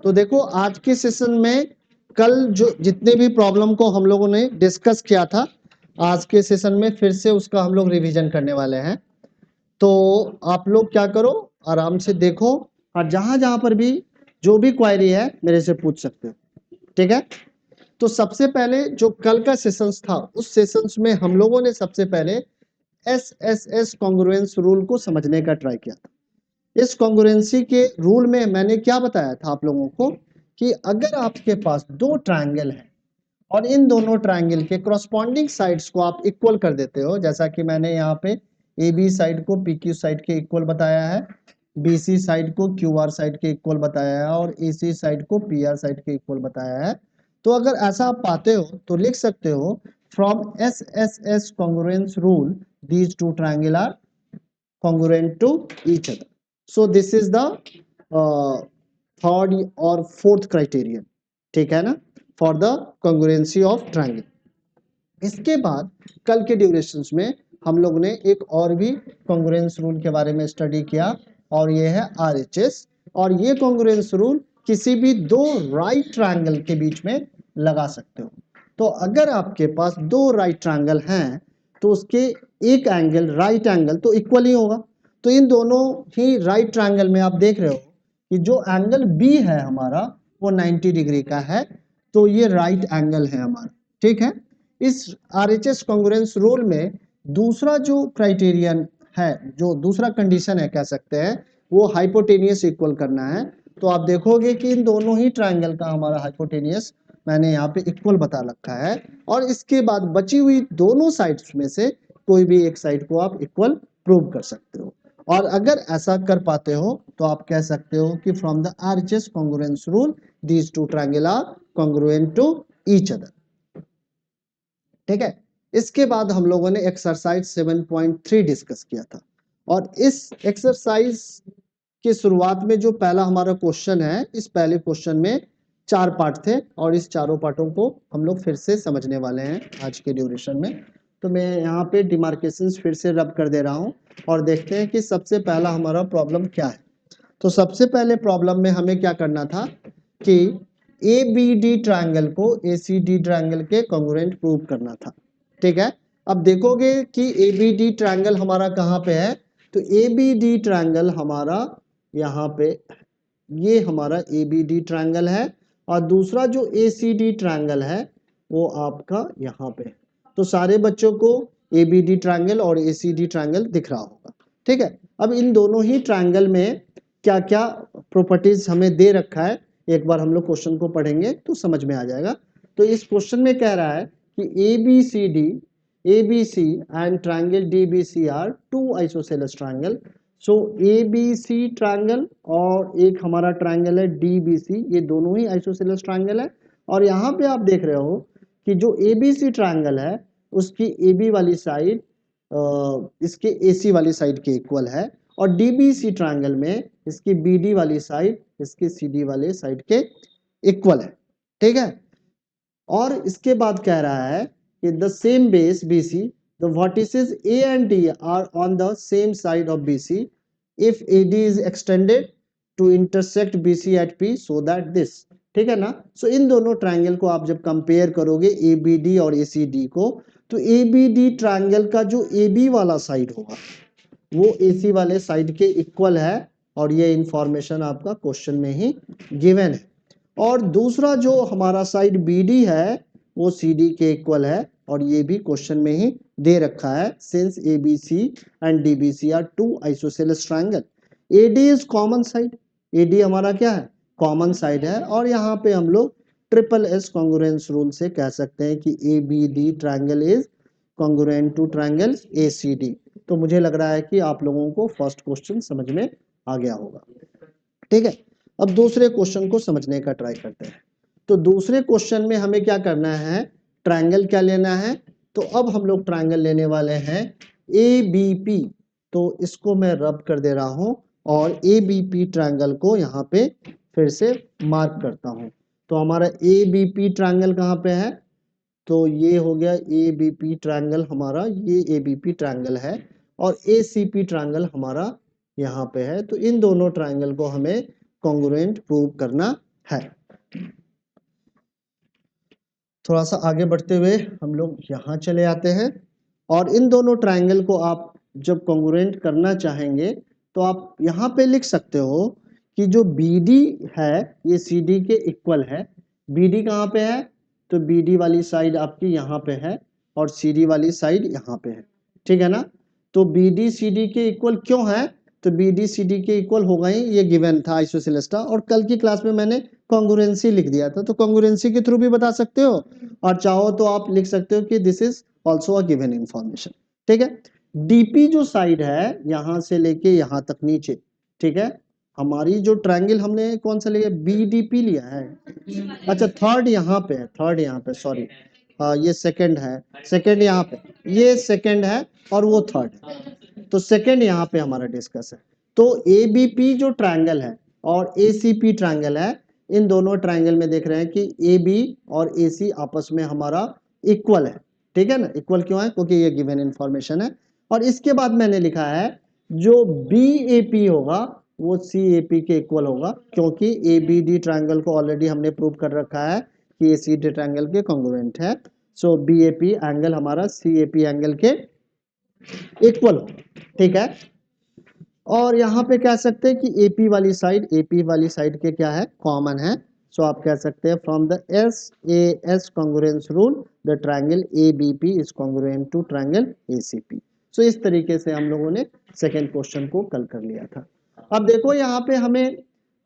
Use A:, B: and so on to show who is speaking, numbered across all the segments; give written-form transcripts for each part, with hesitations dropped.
A: तो देखो आज के सेशन में कल जो जितने भी प्रॉब्लम को हम लोगों ने डिस्कस किया था, आज के सेशन में फिर से उसका हम लोग रिवीजन करने वाले हैं। तो आप लोग क्या करो, आराम से देखो और जहां जहां पर भी जो भी क्वेरी है मेरे से पूछ सकते हो, ठीक है। तो सबसे पहले जो कल का सेशंस था, उस सेशंस में हम लोगों ने सबसे पहले SSS कॉन्ग्रुएंस रूल को समझने का ट्राई किया था। इस कॉन्ग्रुएंसी के रूल में मैंने क्या बताया था आप लोगों को कि अगर आपके पास दो ट्रायंगल है और इन दोनों ट्रायंगल के करस्पॉन्डिंग साइड्स को आप इक्वल कर देते हो, जैसा कि मैंने यहाँ पे AB साइड को PQ साइड के इक्वल बताया है, BC साइड को QR साइड के इक्वल बताया है और AC साइड को PR साइड के इक्वल बताया है। तो अगर ऐसा आप पाते हो तो लिख सकते हो from SSS congruence rule these two triangle are congruent to each other. So this is the third or fourth criterion, ठीक है ना, for the congruency of triangle. इसके बाद कल के ड्यूरेशंस में हम लोग ने एक और भी कॉन्ग्रुएंस रूल के बारे में स्टडी किया और ये है RHS। और ये कॉन्ग्रुएंस रूल किसी भी दो राइट ट्रायंगल के बीच में लगा सकते हो। तो अगर आपके पास दो राइट ट्रायंगल हैं तो उसके एक एंगल राइट एंगल तो इक्वल ही होगा। तो इन दोनों ही राइट ट्रायंगल में आप देख रहे हो कि जो एंगल बी है हमारा वो 90 डिग्री का है, तो ये राइट एंगल है हमारा, ठीक है। इस RHS कॉन्ग्रुएंस रूल में दूसरा जो क्राइटेरियन है, जो दूसरा कंडीशन है कह सकते हैं, वो हाइपोटेनियस इक्वल करना है। तो आप देखोगे कि इन दोनों ही ट्रायंगल का हमारा हाइपोटेनियस मैंने यहाँ पे इक्वल बता रखा है और इसके बाद बची हुई दोनों साइड्स में से कोई भी एक साइड को आप इक्वल प्रूव कर सकते हो। और अगर ऐसा कर पाते हो तो आप कह सकते हो कि from the RHS congruence rule these two triangle are congruent to each other, ठीक है। इसके बाद हम लोगों ने एक्सरसाइज 7.3 डिस्कस किया था और इस एक्सरसाइज की शुरुआत में जो पहला हमारा क्वेश्चन है, इस पहले क्वेश्चन में 4 पार्ट थे और इस चारों पार्टों को हम लोग फिर से समझने वाले हैं आज के ड्यूरेशन में। तो मैं यहाँ पे डिमार्केशंस फिर से रब कर दे रहा हूँ और देखते हैं कि सबसे पहला हमारा प्रॉब्लम क्या है। तो सबसे पहले प्रॉब्लम में हमें क्या करना था कि ABD ट्रायंगल को ACD ट्रायंगल के कॉन्ग्रुएंट प्रूव करना था, ठीक है। अब देखोगे कि ABD ट्रायंगल हमारा कहाँ पे है, तो ABD ट्रायंगल हमारा यहाँ पे, ये हमारा ABD ट्रायंगल है और दूसरा जो ACD ट्रायंगल है वो आपका यहाँ पे। तो सारे बच्चों को ABD ट्रायंगल और ACD ट्रायंगल दिख रहा होगा, ठीक है। अब इन दोनों ही ट्रायंगल में क्या क्या प्रॉपर्टीज हमें दे रखा है, एक बार हम लोग क्वेश्चन को पढ़ेंगे तो समझ में आ जाएगा। तो इस क्वेश्चन में कह रहा है कि ABC and triangle DBC are two isosceles triangle। So ABC triangle और एक हमारा ट्रायंगल है DBC, ये दोनों ही आइसोसेलेस ट्रायंगल है। और यहाँ पे आप देख रहे हो कि जो ABC ट्रायंगल है उसकी AB वाली साइड इसके AC वाली साइड के इक्वल है और DBC ट्रायंगल में इसकी BD वाली साइड इसके CD वाले साइड के इक्वल है, ठीक है। और इसके बाद कह रहा है कि the same base BC, the vertices A and D are on the same side of BC if AD is extended to intersect BC at P so that this, ठीक है ना। सो इन दोनों ट्रायंगल को आप जब कंपेयर करोगे ABD और ACD को, तो ABD ट्रायंगल का जो AB वाला साइड होगा वो AC वाले साइड के इक्वल है और ये इंफॉर्मेशन आपका क्वेश्चन में ही गिवन है। और दूसरा जो हमारा साइड BD है वो CD के इक्वल है और ये भी क्वेश्चन में ही दे रखा है, since ABC and DBC are two isosceles triangle. AD is common side, AD हमारा क्या है, कॉमन साइड है। और यहाँ पे हम लोग SSS कॉन्ग्रुएंस रूल से कह सकते हैं कि ABD triangle is congruent to triangle ACD। तो मुझे लग रहा है कि आप लोगों को फर्स्ट क्वेश्चन समझ में आ गया होगा, ठीक है। अब दूसरे क्वेश्चन को समझने का ट्राई करते हैं। तो दूसरे क्वेश्चन में हमें क्या करना है, ट्रायंगल क्या लेना है। तो अब हम लोग ट्रायंगल लेने वाले हैं ABP। तो इसको मैं रब कर दे रहा हूं और ABP ट्रायंगल को यहाँ पे फिर से मार्क करता हूं। तो हमारा ABP ट्रायंगल कहाँ पे है, तो ये हो गया ABP ट्रायंगल हमारा, ये ABP ट्रायंगल है और ACP ट्रायंगल हमारा यहाँ पे है। तो इन दोनों ट्रायंगल को हमें कॉन्ग्रुएंट प्रूव करना है। थोड़ा सा आगे बढ़ते हुए हम लोग यहाँ चले आते हैं और इन दोनों ट्रायंगल को आप जब कॉन्ग्रुएंट करना चाहेंगे तो आप यहाँ पे लिख सकते हो कि जो BD है ये CD के इक्वल है। BD कहाँ पे है? तो BD वाली साइड आपकी यहाँ पे है और CD वाली साइड यहाँ पे है, ठीक है ना। तो BD CD के इक्वल क्यों है? तो BD CD के इक्वल होगा ही, ये गिवन था आइसोसेलेस का, और कल की क्लास में मैंने कॉन्ग्रुएंसी लिख दिया था, तो कॉन्ग्रुएंसी के थ्रू भी बता सकते हो और चाहो तो आप लिख सकते हो कि this is also a given information, ठीक है। DP जो साइड है यहाँ से लेके यहाँ तक नीचे, ठीक है, हमारी जो ट्रायंगल हमने कौन सा लिया? BDP लिया है। अच्छा थर्ड यहाँ पे है, थर्ड यहाँ पे, सॉरी ये सेकंड है, सेकंड यहाँ पे, ये सेकंड है और वो थर्ड है, तो सेकंड यहाँ पे हमारा डिस्कस है। तो ABP जो ट्रायंगल है और ACP ट्रायंगल है, इन दोनों ट्रायंगल में देख रहे हैं कि AB और AC आपस में हमारा इक्वल है, ठीक है ना। इक्वल क्यों है? क्योंकि ये गिवन इंफॉर्मेशन है। और इसके बाद मैंने लिखा है जो BAP होगा वो CAP के इक्वल होगा, क्योंकि ABD ट्रायंगल को ऑलरेडी हमने प्रूव कर रखा है कि ACD ट्रायंगल के कॉन्ग्रुएंट है। सो BAP एंगल हमारा CAP एंगल के इक्वल हो, ठीक है। और यहाँ पे कह सकते हैं कि AP वाली साइड के क्या है? कॉमन है। सो आप कह सकते हैं from the SAS congruence rule the triangle ABP is congruent to triangle ACP। So इस तरीके से हम लोगों ने सेकेंड क्वेश्चन को कल कर लिया था। अब देखो यहाँ पे हमें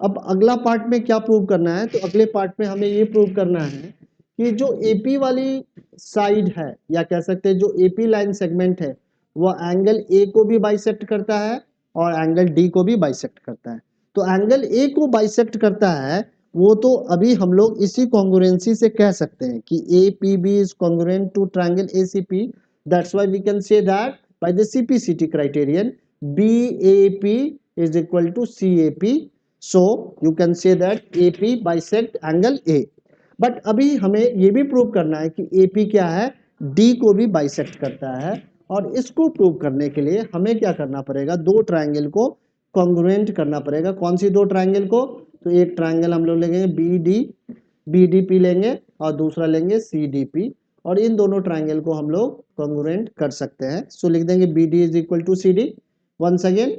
A: अब अगला पार्ट में क्या प्रूव करना है, तो अगले पार्ट में हमें ये प्रूव करना है कि जो AP वाली साइड है या कह सकते हैं जो AP लाइन सेगमेंट है वो एंगल A को भी बाइसेक्ट करता है और एंगल D को भी बाइसेक्ट करता है। तो एंगल A को बाइसेक्ट करता है वो तो अभी हम लोग इसी कॉन्ग्रुएंसी से कह सकते हैं कि APB is congruent to triangle ACP, that's why we can say that by the CPCT criterion BAP is equal to CAP, so you can say that AP bisect angle A। But अभी हमें ये भी prove करना है कि AP क्या है? D को भी बाइसेक्ट करता है, और इसको प्रूव करने के लिए हमें क्या करना पड़ेगा? दो ट्रायंगल को कॉन्ग्रुएंट करना पड़ेगा। कौन सी दो ट्रायंगल को? तो एक ट्रायंगल हम लोग लेंगे BDP लेंगे और दूसरा लेंगे CDP, और इन दोनों ट्रायंगल को हम लोग कॉन्ग्रुएंट कर सकते हैं। सो लिख देंगे BD is equal to CD। Once again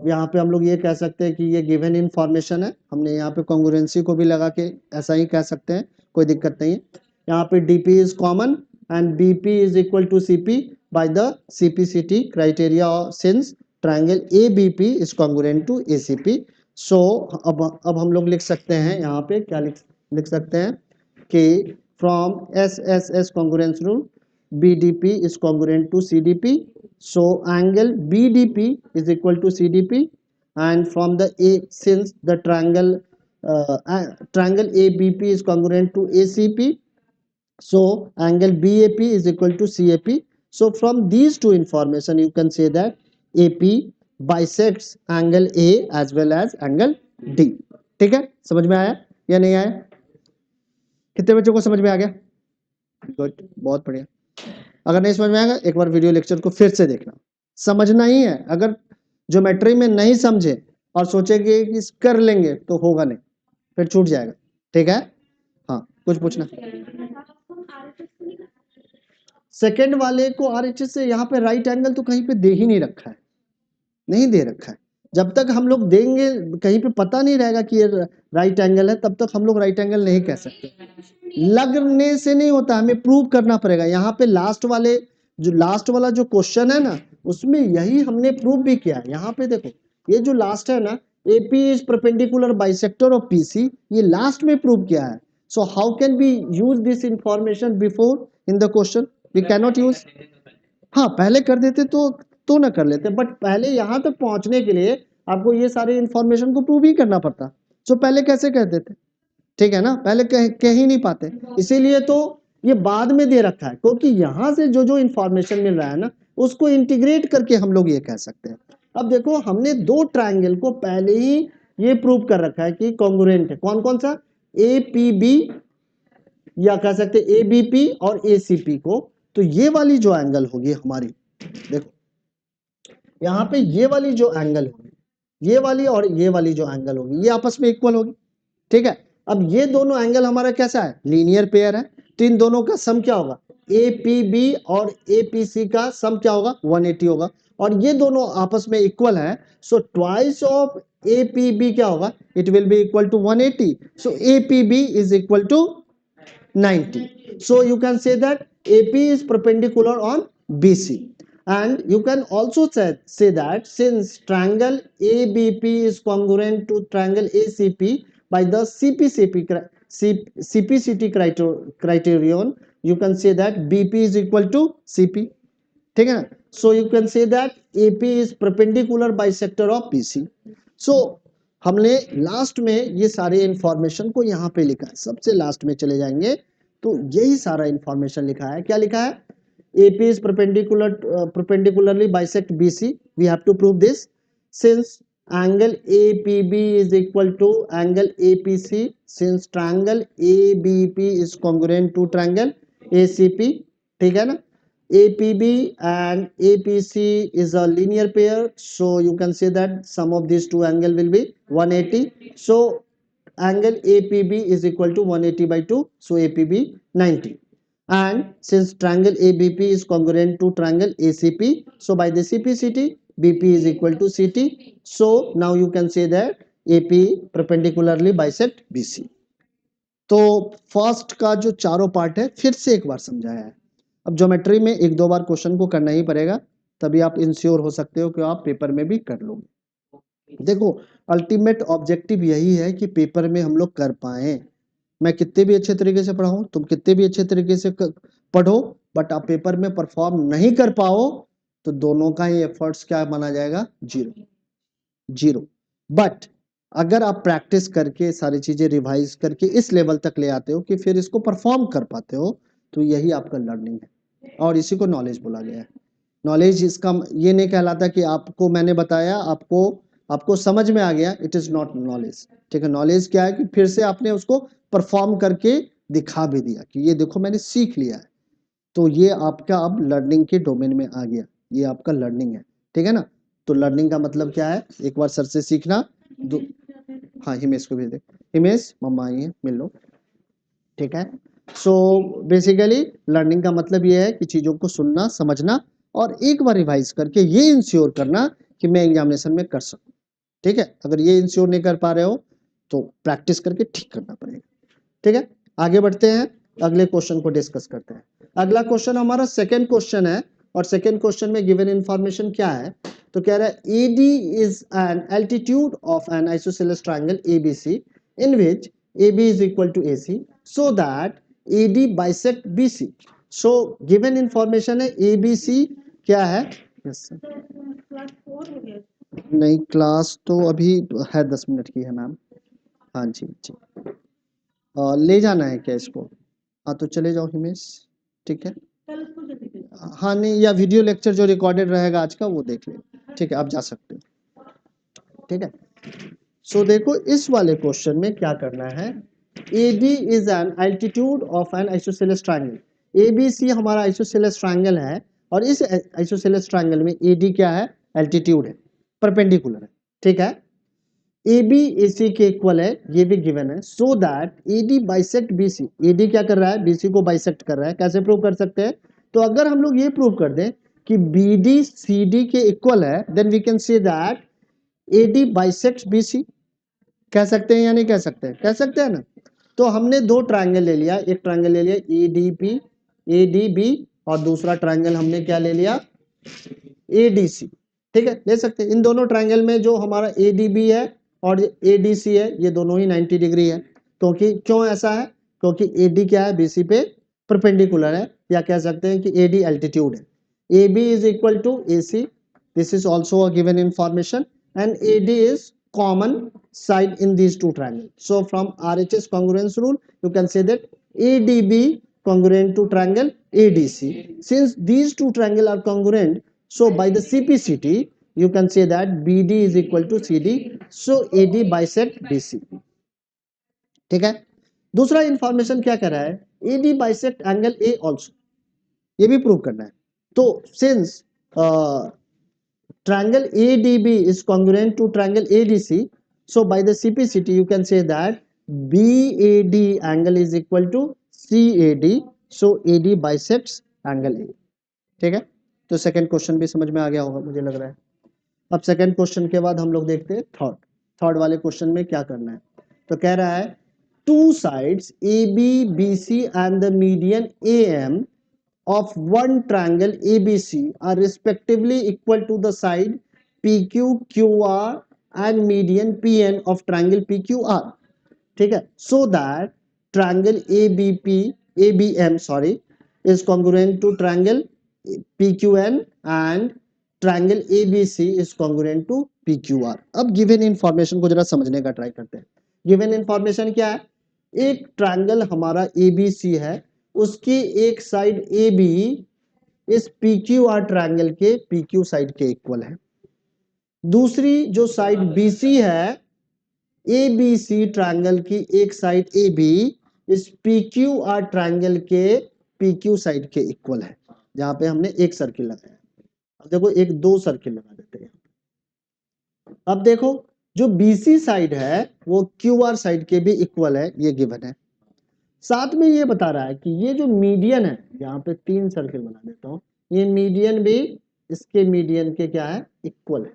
A: यहाँ पे हम लोग ये कह सकते हैं कि ये गिवन इंफॉर्मेशन है, हमने यहाँ पे कॉन्ग्रुएंसी को भी लगा के ऐसा ही कह सकते हैं, कोई दिक्कत नहीं है। यहाँ पे DP is common and BP is equal to CP by the CPCT criteria since triangle ABP is congruent to ACP। So अब हम लोग लिख सकते हैं यहाँ पे क्या लिख सकते हैं कि from SSS congruence rule BDP is congruent to CDP, so angle BDP is equal to CDP, and from the since the triangle ABP is congruent to ACP, so angle BAP is equal to CAP. So from these two information you can say that AP bisects angle A as well as angle D। ठीक है, समझ में आया या नहीं आया? कितने बच्चों को समझ में आ गया? गुड, बहुत बढ़िया। अगर नहीं समझ में आएगा एक बार वीडियो लेक्चर को फिर से देखना, समझना ही है। अगर ज्योमेट्री में नहीं समझे और सोचेंगे कि कर लेंगे तो होगा नहीं, फिर छूट जाएगा, ठीक है। हाँ कुछ पूछना? सेकंड वाले को RHS से यहाँ पे राइट एंगल तो कहीं पे दे ही नहीं रखा है, नहीं दे रखा है। जब तक हम लोग देंगे कहीं पे पता नहीं रहेगा कि ये राइट एंगल है, तब तक हम लोग राइट एंगल नहीं कह सकते। लगने से नहीं होता, हमें प्रूव करना पड़ेगा। यहाँ पे लास्ट वाला जो क्वेश्चन है ना, उसमें यही हमने प्रूव भी किया है। यहाँ पे देखो ये जो लास्ट है ना, AP is perpendicular bisector of PC, ये लास्ट में प्रूव किया है। So how can be use this information before in the question? We can not use. हाँ पहले कर देते तो ना कर लेते, बट पहले यहाँ तक पहुंचने के लिए आपको ये सारे इंफॉर्मेशन को प्रूव ही करना पड़ता। सो पहले कैसे कर देते? ठीक है ना, पहले कह ही नहीं पाते, इसीलिए तो ये बाद में दे रखा है, क्योंकि यहाँ से जो जो इंफॉर्मेशन मिल रहा है ना उसको इंटीग्रेट करके हम लोग ये कह सकते हैं। अब देखो हमने दो ट्रायंगल को पहले ही ये प्रूव कर रखा है कि कॉन्ग्रुएंट है। कौन कौन सा? APB या कह सकते ABP और ACP को। तो ये वाली जो एंगल होगी हमारी, देखो यहाँ पे ये वाली जो एंगल होगी, ये वाली और ये वाली जो एंगल होगी, ये आपस में इक्वल होगी, ठीक है। अब ये दोनों एंगल हमारा कैसा है, लीनियर पेयर है, तो इन दोनों का सम क्या होगा, APB और APC का सम क्या होगा, 180 होगा, और ये दोनों आपस में इक्वल है, सो ट्वाइस ऑफ APB क्या होगा, it will be equal to 180, so APB is equal to 90. So you can say that AP is perpendicular on BC, and you can also say that since triangle ABP is congruent to triangle ACP by the CPCT criterion, you can say that BP is equal to CP. ठीक है ना, so you can say that AP is perpendicular bisector of BC. सो हमने last में ये सारे information को यहाँ पे लिखा है, सबसे लास्ट में चले जाएंगे तो यही सारा इंफॉर्मेशन लिखा है। क्या लिखा है, AP is perpendicularly bisect BC, we have to prove this since angle APB is equal to angle APC, since triangle ABP is congruent to triangle ACP, ठीक है ना, APB and APC is a linear pair, so you can say that sum of these two angle will be 180, so angle APB is equal to 180 by 2, so APB 90. And since triangle ABP is congruent to triangle ACP, so by the CPCT BP is equal to CT, so now you can say that AP perpendicularly bisect BC. तो first का जो चारों part है फिर से एक बार समझाया है। अब ज्योमेट्री में एक दो बार क्वेश्चन को करना ही पड़ेगा, तभी आप इंश्योर हो सकते हो कि आप पेपर में भी कर लोगे। देखो अल्टीमेट ऑब्जेक्टिव यही है कि पेपर में हम लोग कर पाए। मैं कितने भी अच्छे तरीके से पढ़ाऊं, तुम कितने भी अच्छे तरीके से पढ़ो, बट आप पेपर में परफॉर्म नहीं कर पाओ तो दोनों का ही एफर्ट्स क्या माना जाएगा, जीरो। बट अगर आप प्रैक्टिस करके सारी चीजें रिवाइज करके इस लेवल तक ले आते हो कि फिर इसको परफॉर्म कर पाते हो, तो यही आपका लर्निंग है और इसी को नॉलेज बोला गया है। नॉलेज इसका ये नहीं कहलाता कि आपको मैंने बताया आपको समझ में आ गया, इट इज नॉट नॉलेज। ठीक है, नॉलेज क्या है कि फिर से आपने उसको परफॉर्म करके दिखा भी दिया कि ये देखो मैंने सीख लिया है, तो ये आपका अब लर्निंग के डोमेन में आ गया, ये आपका लर्निंग है। ठीक है ना, तो लर्निंग का मतलब क्या है, एक बार सर से सीखना। हाँ हिमेश को भेज दे, हिमेश मम्मा आई है मिल लो। ठीक है, सो बेसिकली लर्निंग का मतलब ये है कि चीजों को सुनना समझना और एक बार रिवाइज करके ये इंश्योर करना कि मैं एग्जामिनेशन में कर सकूं। ठीक है, अगर ये इंश्योर नहीं कर पा रहे हो तो प्रैक्टिस करके ठीक करना पड़ेगा। ठीक है, आगे बढ़ते हैं, अगले क्वेश्चन को डिस्कस करते हैं। अगला क्वेश्चन हमारा सेकेंड क्वेश्चन है, और सेकेंड क्वेश्चन में गिवन इंफॉर्मेशन क्या है, तो कह रहा है AD is an altitude of N isosceles triangle ABC in which AB is equal to AC so that AD bisect BC. so given information है ABC क्या है, yes, नहीं क्लास तो अभी है 10 मिनट की है मैम। हाँ जी जी, ले जाना है क्या इसको, हाँ तो चले जाओ हिमेश। ठीक है, हाँ नहीं, या वीडियो लेक्चर जो रिकॉर्डेड रहेगा आज का वो देख ले। ठीक है, आप जा सकते हो। ठीक है, सो देखो इस वाले क्वेश्चन में क्या करना है, AD is an altitude of N isosceles triangle. ABC हमारा आइसोसेलेस ट्रायंगल है और इस आइसोसेलेस ट्रायंगल में AD क्या है, एल्टीट्यूड है, परपेंडिकुलर है। ठीक है, AB AC के इक्वल है, ये भी गिवन है, so that AD bisect BC। AD क्या कर रहा है, BC को बाइसेक्ट कर रहा है। कैसे प्रूव कर सकते हैं, तो अगर हम लोग ये प्रूव कर दें कि BD CD के इक्वल है, then we can say that AD bisect BC। कह सकते हैं या नहीं कह सकते हैं, कह सकते हैं ना। तो हमने दो ट्रायंगल ले लिया, एक ट्रायंगल ले लिया ADB और दूसरा ट्रायंगल हमने क्या ले लिया, ADC। ठीक है, ले सकते हैं। इन दोनों ट्रायंगल में जो हमारा ADB है और ADC है, ये दोनों ही 90 डिग्री है। क्योंकि क्यों ऐसा है, क्योंकि AD क्या है, BC पे परपेंडिकुलर है, या कह सकते हैं कि AD एल्टीट्यूड है। AB is equal to AC, this is also a given information, and AD is common side in these two triangles. So from RHS congruence rule you can say that ADB congruent to triangle ADC. Since these two triangles are congruent, so by the CPCT you can say that BD is equal to CD, so AD bisect BC. ठीक है, दूसरा information क्या कर रहा है, AD bisect angle A also, ये भी prove करना है। तो since triangle ADB is congruent to triangle ADC, so by the CPCT you can say that BAD angle is equal to CAD, so AD bisects angle A। ठीक है, तो second question भी समझ में आ गया होगा मुझे लग रहा है। अब सेकंड क्वेश्चन के बाद हम लोग देखते हैं थर्ड वाले क्वेश्चन में क्या करना है। तो कह रहा है two sides AB BC and the median AM of one triangle ABC are respectively equal to the side PQ QR and median PN of triangle PQR। ठीक है, so that triangle ABM is congruent to triangle PQN and triangle ABC is congruent to PQR। अब given information को जरा समझने का try करते हैं। given information क्या है, एक ट्रायंगल हमारा ABC है, उसकी एक साइड AB इस PQR ट्रायंगल के PQ साइड के इक्वल है। दूसरी जो साइड BC है, ABC ट्रायंगल की एक साइड AB इस PQR ट्रायंगल के PQ साइड के इक्वल है। जहां पे हमने एक सर्किल लगाया, अब देखो एक दो सर्किल लगा देते हैं। अब देखो जो BC साइड है वो QR साइड के भी इक्वल है, ये गिवन है। साथ में ये बता रहा है कि ये जो मीडियन है, यहाँ पे तीन सर्किल बना देता हूं, ये मीडियन भी इसके मीडियन के क्या है, इक्वल है।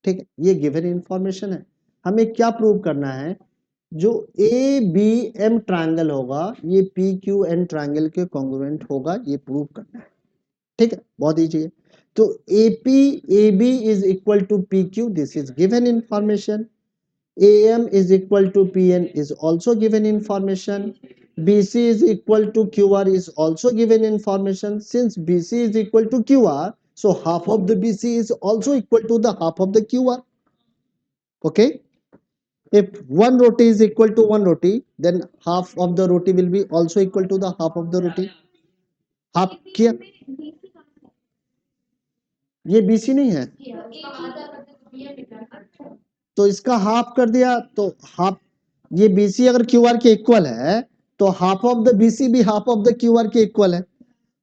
A: ठीक है, ये गिवन इंफॉर्मेशन है। हमें क्या प्रूव करना है, जो ABM ट्रायंगल होगा ये PQN ट्रायंगल के कॉन्ग्रुएंट होगा, ये प्रूव करना है। ठीक है, बहुत इजी है। तो AB is equal to PQ, this is given information। AM is equal to PN is also given information। BC is equal to QR is also given information। Since BC is equal to QR, so half of the BC is also equal to the half of the QR। Okay, if one roti is equal to one roti, then half of the roti will be also equal to the half of the roti। half किया, ये BC नहीं है तो इसका half कर दिया, तो half, ये BC अगर QR के इक्वल है तो हाफ ऑफ द BC भी हाफ ऑफ द QR के इक्वल है।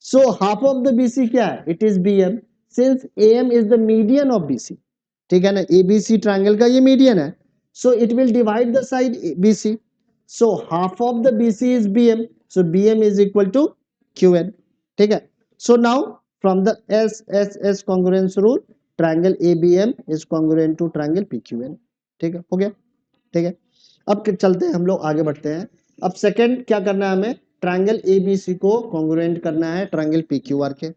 A: सो हाफ ऑफ द BC क्या है, it is BM। Since AM is the median of BC, ठीक है ना, ABC ट्रायंगल का ये मीडियन है, so it will divide the side BC। So half of the BC is BM, so BM is equal to QN। ठीक है, so now from the SSS congruence rule, triangle ABM is congruent to triangle PQN। ठीक है, हो गया। ठीक है, अब चलते हैं, हम लोग आगे बढ़ते हैं। अब सेकंड क्या करना है, हमें ट्रायंगल ABC को कॉन्ग्रुएंट करना है ट्रायंगल PQR के।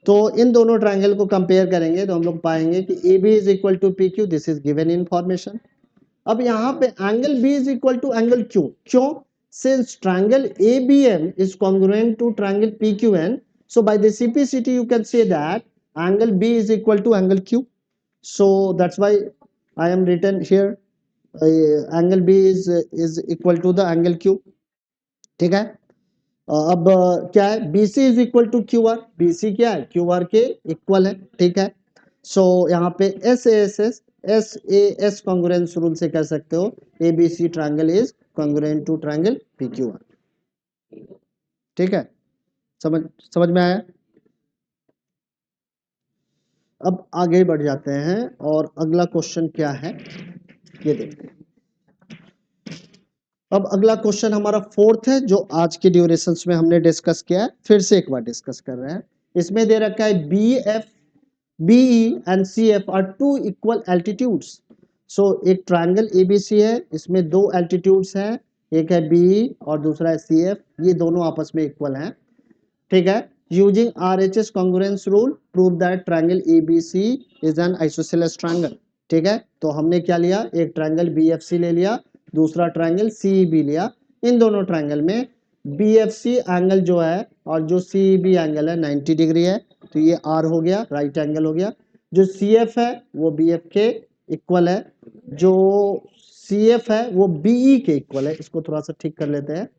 A: तो इन दोनों ट्रायंगल को कंपेयर करेंगे तो हम लोग पाएंगे कि AB is equal to PQ, this is given information. अब यहाँ पे angle B is equal to angle Q, क्यों, since triangle ABM is congruent to triangle PQN, so by the CPCT you can say that angle B is equal to angle Q, so that's why I am written here angle B is equal to the angle Q। ठीक है, अब क्या है, BC is equal to QR, BC क्या है, QR के equal है। ठीक है, सो यहाँ पे SAS कॉन्ग्रुएंस रूल से कह सकते हो ABC triangle is congruent to triangle PQR। ठीक है, समझ में आया। अब आगे बढ़ जाते हैं और अगला क्वेश्चन क्या है ये देखते हैं। अब अगला क्वेश्चन हमारा फोर्थ है, जो आज के ड्यूरेशंस में हमने डिस्कस किया है, फिर से एक बार डिस्कस कर रहे हैं। इसमें दे रखा है BF BE and CF are two equal altitudes. So एक ट्रायंगल ABC है, इसमें दो एल्टीट्यूड्स हैं, एक है BE और दूसरा है CF, ये दोनों आपस में इक्वल हैं। ठीक है, using RHS congruence rule prove that triangle ABC is an isosceles triangle. ठीक है, तो हमने क्या लिया, एक ट्रायंगल BFC ले लिया, दूसरा ट्रायंगल CEB लिया। इन दोनों ट्रायंगल में BFC एंगल जो है और जो CEB एंगल है 90 डिग्री है, तो ये R हो गया, राइट एंगल हो गया। जो CF है वो BF के इक्वल है, जो CF है वो BE के इक्वल है। इसको थोड़ा सा ठीक कर लेते हैं।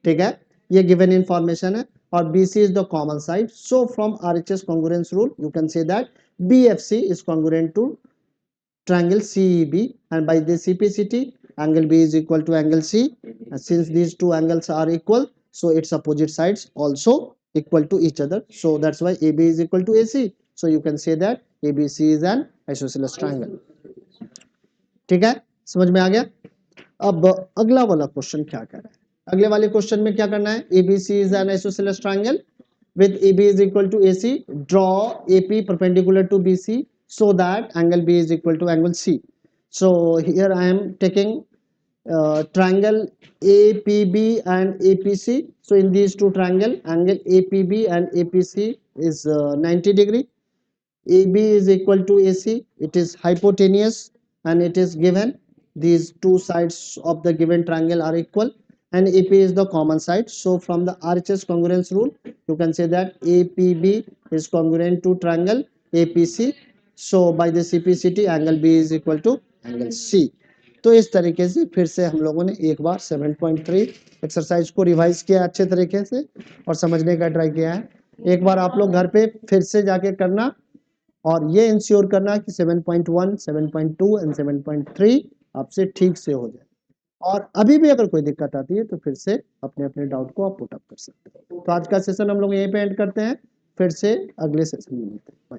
A: ठीक है, ये गिवन इंफॉर्मेशन है और BC is the common side, so from RHS congruence rule you can say that BFC is congruent to triangle CEB, and by the CPCT angle B is equal to angle C, and since these two angles are equal, so its opposite sides also equal to each other, so that's why AB is equal to AC, so you can say that ABC is an isosceles triangle। ठीक है, समझ में आ गया। अब अगला वाला question क्या कर रहा है, अगले वाले क्वेश्चन में क्या करना है, ABC is an isosceles triangle with AB is equal to AC, draw AP perpendicular to BC so that angle B is equal to angle C. So here I am taking triangle APB and APC. So in these two triangle, angle APB and APC is 90 degree. AB is equal to AC. It is hypotenuse and it is given. These two sides of the given triangle are equal and AP is the common side. So from the RHS congruence rule, you can say that APB is congruent to triangle APC. So by the CPCT, angle B is equal to angle C. तो इस तरीके से फिर से हम लोगों ने एक बार 7.3 एक्सरसाइज को रिवाइज किया अच्छे तरीके से और समझने का ट्राई किया है। एक बार आप लोग घर पे फिर से जाके करना और ये इंश्योर करना कि 7.1, 7.2 एंड 7.3 आपसे ठीक से हो जाए। और अभी भी अगर कोई दिक्कत आती है तो फिर से अपने अपने डाउट को आप पुट अप कर सकते हो। तो आज का सेशन हम लोग यहीं पे एंड करते हैं, फिर से अगले सेशन में मिलते हैं। बाय।